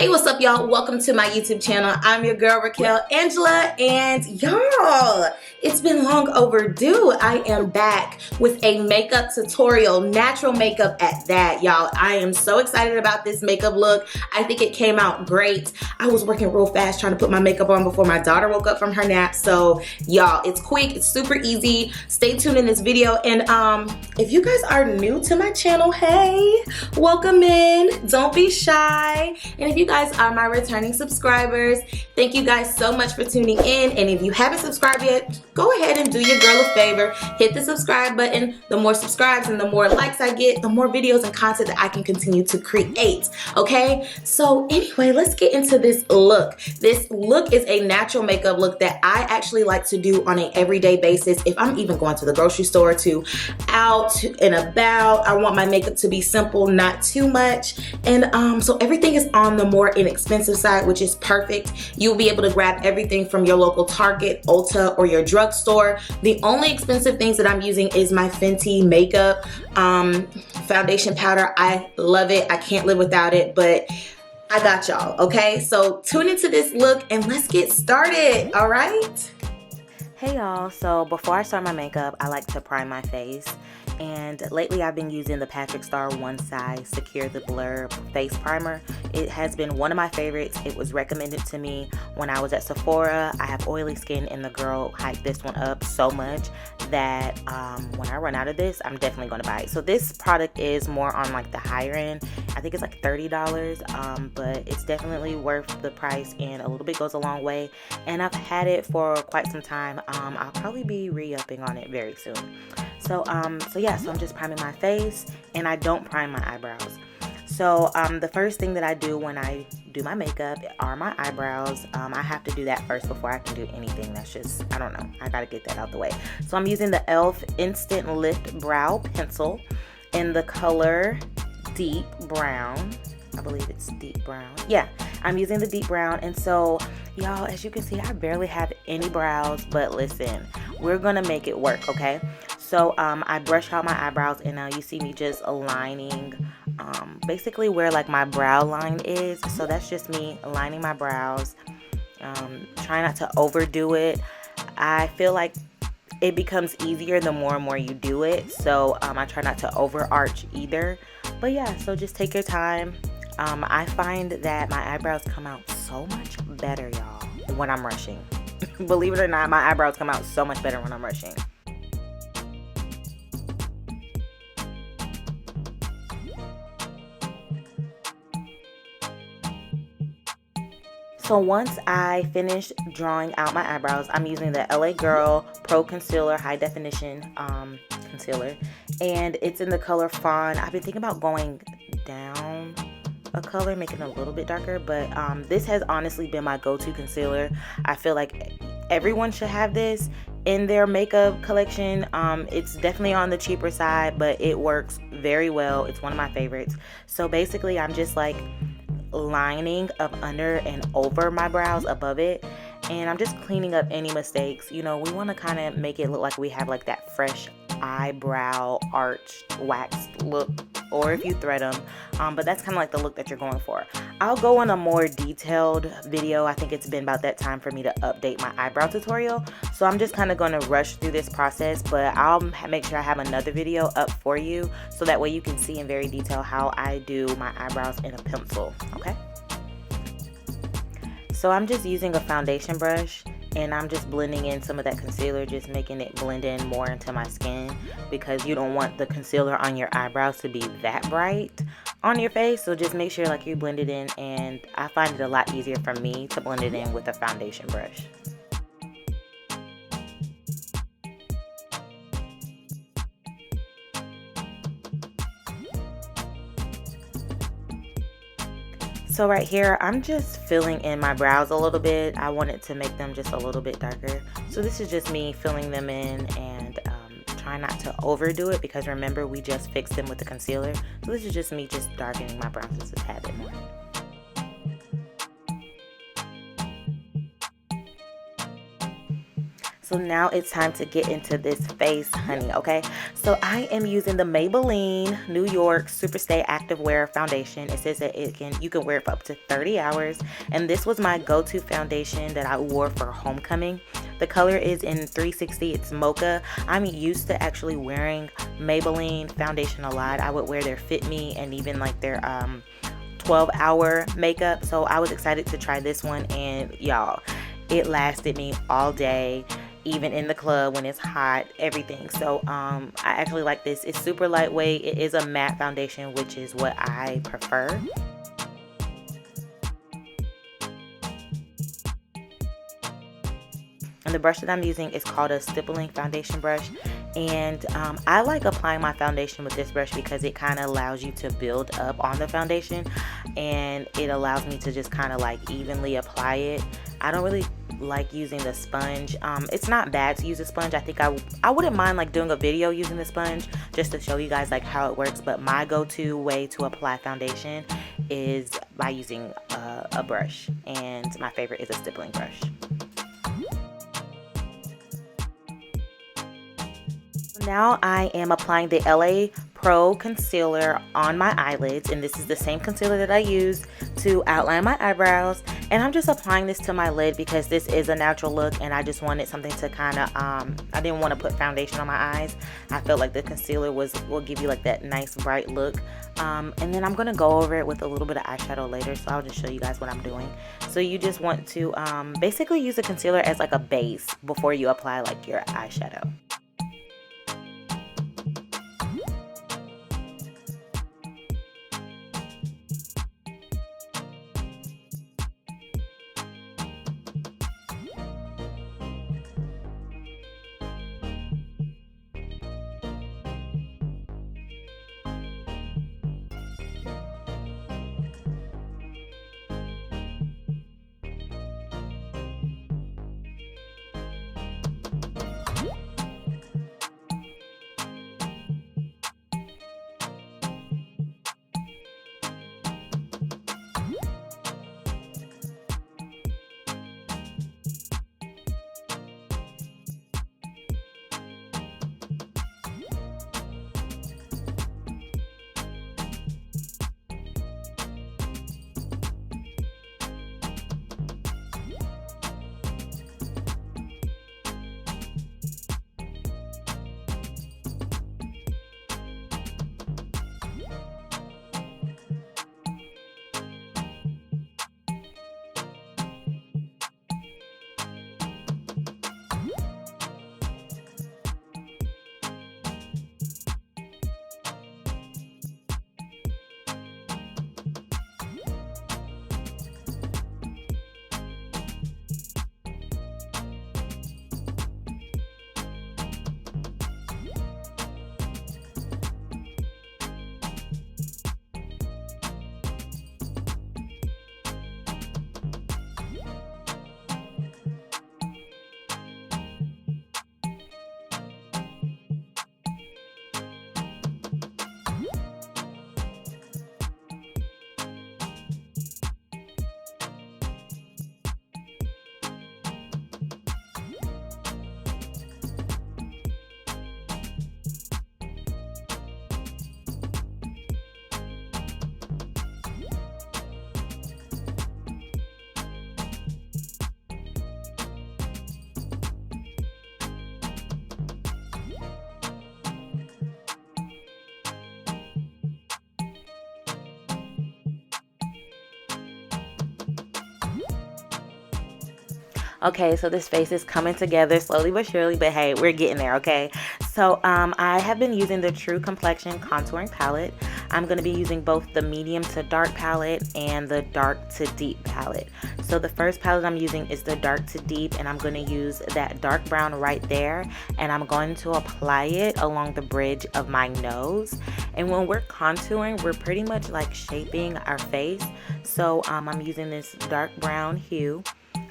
Hey, what's up, y'all? Welcome to my YouTube channel. I'm your girl, Riquel Angela, and y'all, it's been long overdue. I am back with a makeup tutorial, natural makeup at that, y'all. I am so excited about this makeup look. I think it came out great. I was working real fast trying to put my makeup on before my daughter woke up from her nap. So, y'all, it's quick, it's super easy. Stay tuned in this video. And if you guys are new to my channel, hey, welcome in. Don't be shy. And if you guys are my returning subscribers, thank you guys so much for tuning in. And if you haven't subscribed yet, go ahead and do your girl a favor. Hit the subscribe button. The more subscribes and the more likes I get, the more videos and content that I can continue to create. Okay? So anyway, let's get into this look. This look is a natural makeup look that I actually like to do on an everyday basis. If I'm even going to the grocery store, to out and about, I want my makeup to be simple, not too much. And so everything is on the more inexpensive side, which is perfect. You'll be able to grab everything from your local Target, Ulta, or your drugstore. The only expensive things that I'm using is my Fenty makeup foundation powder. I love it. I can't live without it, but I got y'all, okay? So tune into this look and let's get started, all right? Hey y'all, so before I start my makeup, I like to prime my face. And lately I've been using the Starr One Size Secure the Blur Face Primer. It has been one of my favorites. It was recommended to me when I was at Sephora. I have oily skin and the girl hyped this one up so much that when I run out of this, I'm definitely going to buy it. So this product is more on like the higher end. I think it's like $30, but it's definitely worth the price and a little bit goes a long way. And I've had it for quite some time. I'll probably be re-upping on it very soon. So yeah, so I'm just priming my face and I don't prime my eyebrows. So the first thing that I do when I do my makeup are my eyebrows. I have to do that first before I can do anything. That's just, I don't know, I gotta get that out the way. So I'm using the e.l.f. Instant Lift Brow Pencil in the color Deep Brown. I believe it's deep brown. Yeah, I'm using the deep brown. And so y'all, as you can see, I barely have any brows, but listen, we're gonna make it work, okay? So I brush out my eyebrows and now you see me just aligning basically where like my brow line is. So that's just me aligning my brows. Try not to overdo it. I feel like it becomes easier the more and more you do it. So I try not to overarch either. But yeah, so just take your time. I find that my eyebrows come out so much better, y'all, when I'm rushing. Believe it or not, my eyebrows come out so much better when I'm rushing. So once I finish drawing out my eyebrows, I'm using the LA Girl Pro Concealer High Definition Concealer. And it's in the color Fawn. I've been thinking about going down a color, making it a little bit darker. But this has honestly been my go-to concealer. I feel like everyone should have this in their makeup collection. It's definitely on the cheaper side, but it works very well. It's one of my favorites. So basically, I'm just like lining up under and over my brows above it, and I'm just cleaning up any mistakes. You know, we want to kind of make it look like we have like that fresh eyebrow arched waxed look, or if you thread them, but that's kind of like the look that you're going for. I'll go in a more detailed video. I think it's been about that time for me to update my eyebrow tutorial, so I'm just kind of going to rush through this process, but I'll make sure I have another video up for you so that way you can see in very detail how I do my eyebrows in a pencil. Okay, so I'm just using a foundation brush and I'm just blending in some of that concealer, just making it blend in more into my skin, because you don't want the concealer on your eyebrows to be that bright on your face. So just make sure like you blend it in, and I find it a lot easier for me to blend it in with a foundation brush. So right here, I'm just filling in my brows a little bit. I wanted to make them just a little bit darker. So this is just me filling them in and try not to overdo it, because remember, we just fixed them with the concealer. So this is just me just darkening my brows just a tad bit more. So now it's time to get into this face, honey, okay? So I am using the Maybelline New York Superstay Activewear Foundation. It says that you can wear it for up to 30 hours. And this was my go-to foundation that I wore for homecoming. The color is in 360, it's mocha. I'm used to actually wearing Maybelline foundation a lot. I would wear their Fit Me and even like their 12-hour makeup. So I was excited to try this one, and y'all, it lasted me all day, even in the club when it's hot, everything. So I actually like this. It's super lightweight. It is a matte foundation, which is what I prefer. And the brush that I'm using is called a stippling foundation brush. And I like applying my foundation with this brush because it kind of allows you to build up on the foundation, and it allows me to just kind of like evenly apply it. I don't really like using the sponge. It's not bad to use a sponge. I think I wouldn't mind like doing a video using the sponge just to show you guys like how it works, but my go-to way to apply foundation is by using a brush, and my favorite is a stippling brush. Now I am applying the LA Pro concealer on my eyelids, and this is the same concealer that I use to outline my eyebrows. And I'm just applying this to my lid because this is a natural look, and I just wanted something to kind of I didn't want to put foundation on my eyes. I felt like the concealer will give you like that nice bright look. And then I'm gonna go over it with a little bit of eyeshadow later, so I'll just show you guys what I'm doing. So you just want to basically use a concealer as like a base before you apply like your eyeshadow. Okay, so this face is coming together slowly but surely, but hey, we're getting there, okay? So I have been using the True Complexion contouring palette. I'm going to be using both the medium to dark palette and the dark to deep palette. So the first palette I'm using is the dark to deep, and I'm going to use that dark brown right there, and I'm going to apply it along the bridge of my nose. And when we're contouring, we're pretty much like shaping our face. So I'm using this dark brown hue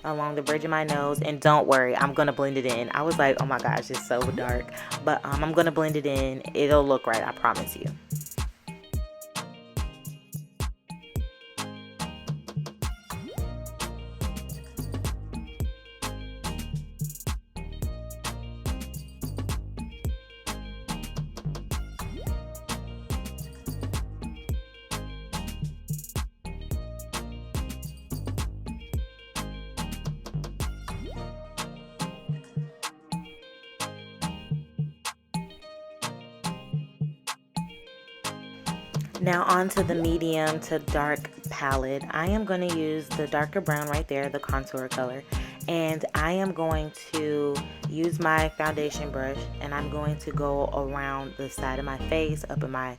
along the bridge of my nose, and don't worry, I'm gonna blend it in. I was like, oh my gosh, it's so dark, but I'm gonna blend it in. It'll look right, I promise you. Now on to the medium to dark palette. I am going to use the darker brown right there, the contour color. And I am going to use my foundation brush and I'm going to go around the side of my face, up in my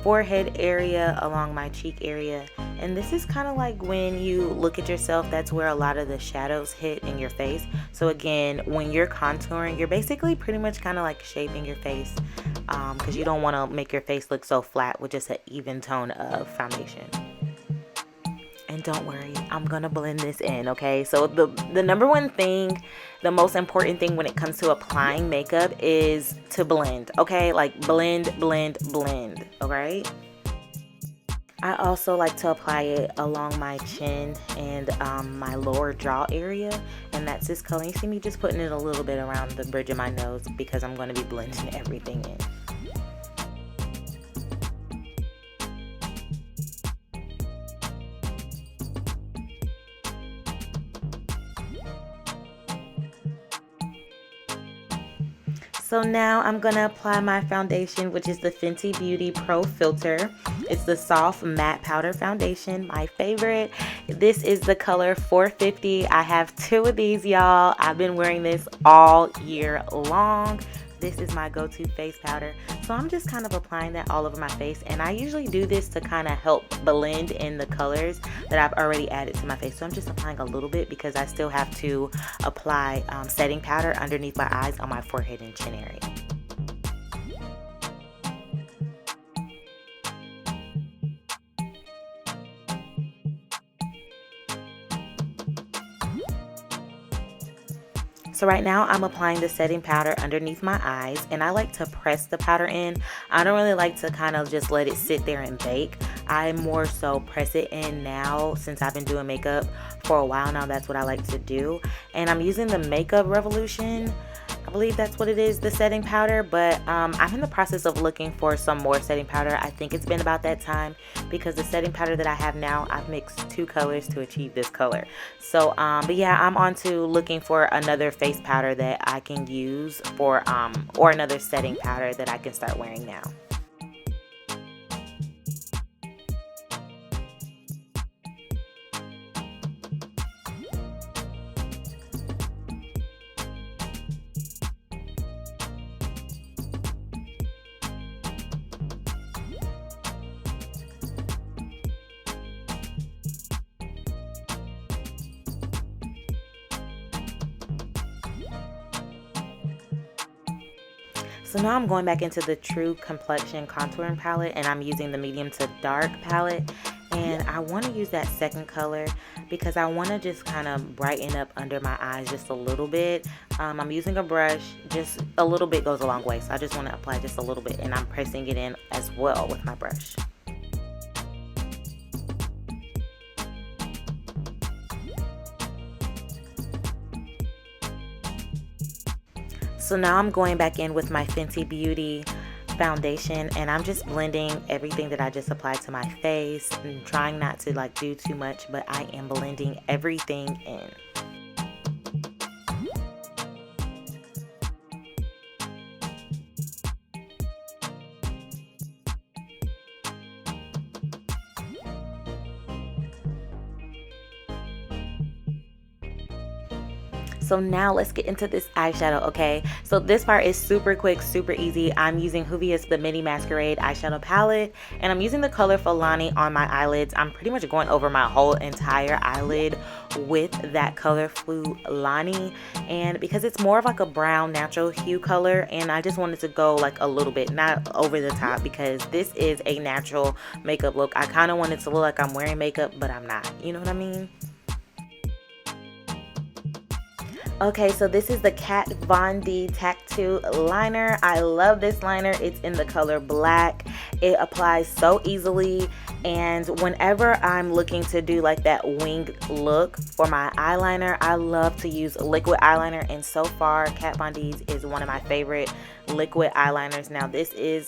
forehead area, along my cheek area. And this is kind of like when you look at yourself, that's where a lot of the shadows hit in your face. So again, when you're contouring, you're basically pretty much kind of like shaping your face, because you don't want to make your face look so flat with just an even tone of foundation. And don't worry, I'm gonna blend this in, okay? So the number one thing, the most important thing when it comes to applying makeup is to blend, okay? Like blend, blend, blend, alright? I also like to apply it along my chin and my lower jaw area, and that's this color. You see me just putting it a little bit around the bridge of my nose because I'm gonna be blending everything in. So now I'm going to apply my foundation, which is the Fenty Beauty Pro Filt'r. It's the soft matte powder foundation, my favorite. This is the color 450. I have 2 of these, y'all. I've been wearing this all year long. This is my go-to face powder. So I'm just kind of applying that all over my face. And I usually do this to kind of help blend in the colors that I've already added to my face. So I'm just applying a little bit because I still have to apply setting powder underneath my eyes on my forehead and chin area. So right now I'm applying the setting powder underneath my eyes, and I like to press the powder in. I don't really like to kind of just let it sit there and bake. I more so press it in now since I've been doing makeup for a while now. That's what I like to do. And I'm using the Makeup Revolution. I believe that's what it is, the setting powder, but I'm in the process of looking for some more setting powder. I think it's been about that time because the setting powder that I have now, I've mixed 2 colors to achieve this color. So, but yeah, I'm on to looking for another face powder that I can use for, or another setting powder that I can start wearing now. So now I'm going back into the True Complexion contouring palette, and I'm using the medium to dark palette, and I want to use that second color because I want to just kind of brighten up under my eyes just a little bit. I'm using a brush, just a little bit goes a long way, so I just want to apply just a little bit, and I'm pressing it in as well with my brush. So now I'm going back in with my Fenty Beauty foundation, and I'm just blending everything that I just applied to my face and trying not to like do too much, but I am blending everything in. So now let's get into this eyeshadow, okay? So this part is super quick, super easy. I'm using Juvia's the Mini Masquerade eyeshadow palette, and I'm using the color Fawn on my eyelids. I'm pretty much going over my whole entire eyelid with that color Fawn, and because it's more of like a brown natural hue color, and I just wanted to go like a little bit, not over the top, because this is a natural makeup look. I kind of want it to look like I'm wearing makeup, but I'm not. You know what I mean? Okay, so this is the Kat Von D Tattoo liner. I love this liner. It's in the color black. It applies so easily, and whenever I'm looking to do like that winged look for my eyeliner, I love to use liquid eyeliner, and so far Kat Von D's is one of my favorite liquid eyeliners. Now this is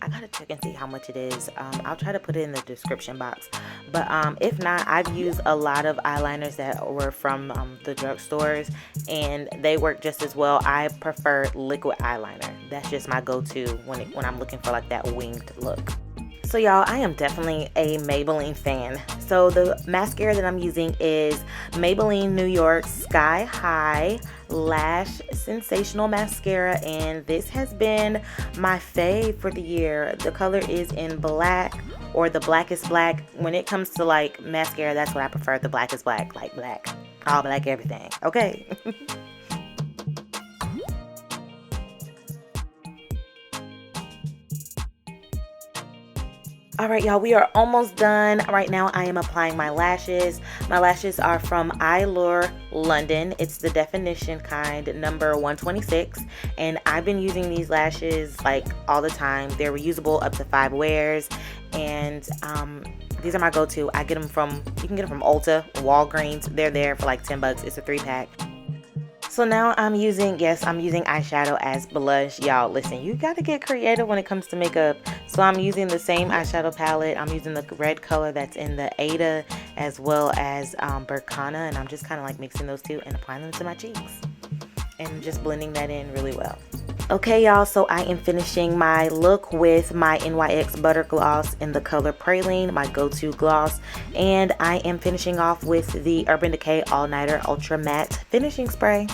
I gotta check and see how much it is. I'll try to put it in the description box, but if not, I've used a lot of eyeliners that were from the drugstores, and they work just as well. I prefer liquid eyeliner. That's just my go-to when I'm looking for like that winged look. So y'all, I am definitely a Maybelline fan. So the mascara that I'm using is Maybelline New York Sky High Lash Sensational Mascara, and this has been my fave for the year. The color is in black, or the blackest black. When it comes to like mascara, that's what I prefer, the blackest black, like black, all black, everything, okay? Alright y'all, we are almost done. Right now I am applying my lashes. My lashes are from Eylure London. It's the definition kind, number 126. And I've been using these lashes like all the time. They're reusable up to 5 wears. And these are my go-to. I get them from, you can get them from Ulta, Walgreens. They're there for like 10 bucks. It's a 3-pack. So now I'm using eyeshadow as blush. Y'all, listen, you gotta get creative when it comes to makeup. So I'm using the same eyeshadow palette. I'm using the red color that's in the Ada as well as Burkana, and I'm just kind of like mixing those two and applying them to my cheeks and just blending that in really well. Okay y'all, so I am finishing my look with my NYX Butter Gloss in the color Praline, my go-to gloss. And I am finishing off with the Urban Decay All Nighter Ultra Matte Finishing Spray.